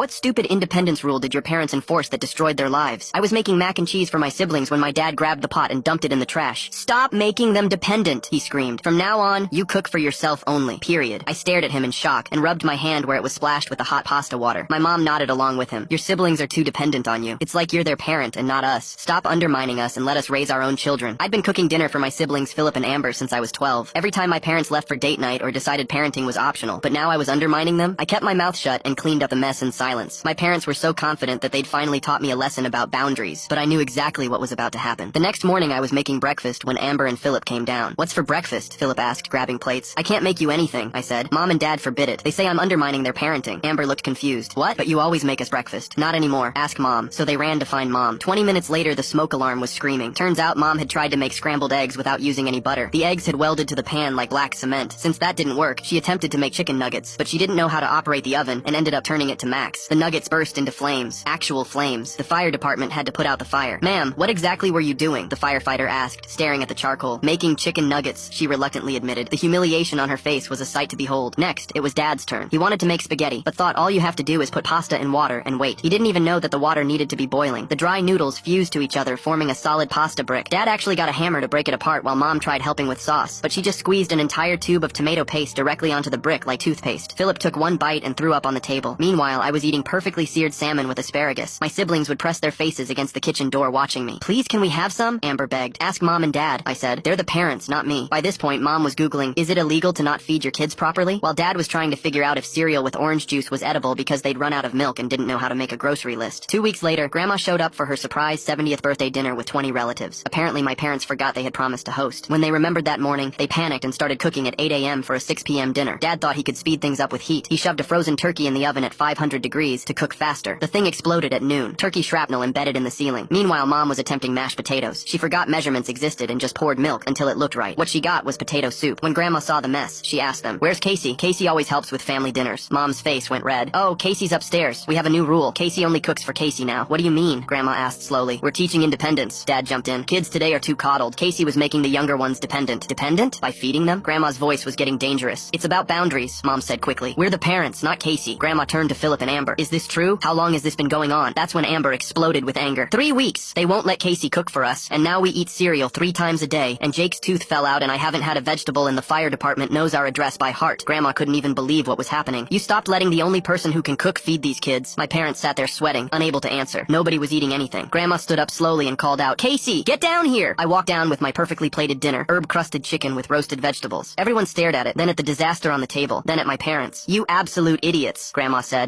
What stupid independence rule did your parents enforce that destroyed their lives? I was making mac and cheese for my siblings when my dad grabbed the pot and dumped it in the trash. Stop making them dependent, he screamed. From now on, you cook for yourself only. Period. I stared at him in shock and rubbed my hand where it was splashed with the hot pasta water. My mom nodded along with him. Your siblings are too dependent on you. It's like you're their parent and not us. Stop undermining us and let us raise our own children. I'd been cooking dinner for my siblings Philip and Amber since I was 12. Every time my parents left for date night or decided parenting was optional, but now I was undermining them. I kept my mouth shut and cleaned up the mess in silence. My parents were so confident that they'd finally taught me a lesson about boundaries, but I knew exactly what was about to happen. The next morning I was making breakfast when Amber and Philip came down. What's for breakfast? Philip asked, grabbing plates. I can't make you anything, I said. Mom and Dad forbid it. They say I'm undermining their parenting. Amber looked confused. What? But you always make us breakfast. Not anymore. Ask Mom. So they ran to find Mom. 20 minutes later, the smoke alarm was screaming. Turns out Mom had tried to make scrambled eggs without using any butter. The eggs had welded to the pan like black cement. Since that didn't work, she attempted to make chicken nuggets, but she didn't know how to operate the oven and ended up turning it to max. The nuggets burst into flames. Actual flames. The fire department had to put out the fire. Ma'am, what exactly were you doing? The firefighter asked, staring at the charcoal. Making chicken nuggets, she reluctantly admitted. The humiliation on her face was a sight to behold. Next, it was Dad's turn. He wanted to make spaghetti, but thought all you have to do is put pasta in water and wait. He didn't even know that the water needed to be boiling. The dry noodles fused to each other, forming a solid pasta brick. Dad actually got a hammer to break it apart while Mom tried helping with sauce, but she just squeezed an entire tube of tomato paste directly onto the brick like toothpaste. Philip took one bite and threw up on the table. Meanwhile, I was eating perfectly seared salmon with asparagus. My siblings would press their faces against the kitchen door watching me. Please, can we have some? Amber begged. Ask Mom and Dad, I said. They're the parents, not me. By this point, Mom was Googling, is it illegal to not feed your kids properly? While Dad was trying to figure out if cereal with orange juice was edible because they'd run out of milk and didn't know how to make a grocery list. 2 weeks later, Grandma showed up for her surprise 70th birthday dinner with 20 relatives. Apparently, my parents forgot they had promised to host. When they remembered that morning, they panicked and started cooking at 8 a.m. for a 6 p.m. dinner. Dad thought he could speed things up with heat. He shoved a frozen turkey in the oven at 500 degrees to cook faster. The thing exploded at noon. Turkey shrapnel embedded in the ceiling. Meanwhile, Mom was attempting mashed potatoes. She forgot measurements existed and just poured milk until it looked right. What she got was potato soup. When Grandma saw the mess, she asked them, where's Casey? Casey always helps with family dinners. Mom's face went red. Oh, Casey's upstairs. We have a new rule. Casey only cooks for Casey now. What do you mean? Grandma asked slowly. We're teaching independence. Dad jumped in. Kids today are too coddled. Casey was making the younger ones dependent. Dependent? By feeding them? Grandma's voice was getting dangerous. It's about boundaries, Mom said quickly. We're the parents, not Casey. Grandma turned to Philip and Amber. Is this true? How long has this been going on? That's when Amber exploded with anger. 3 weeks. They won't let Casey cook for us, and now we eat cereal 3 times a day, and Jake's tooth fell out and I haven't had a vegetable and the fire department knows our address by heart. Grandma couldn't even believe what was happening. You stopped letting the only person who can cook feed these kids. My parents sat there sweating, unable to answer. Nobody was eating anything. Grandma stood up slowly and called out, Casey, get down here! I walked down with my perfectly plated dinner, herb-crusted chicken with roasted vegetables. Everyone stared at it, then at the disaster on the table, then at my parents. You absolute idiots, Grandma said.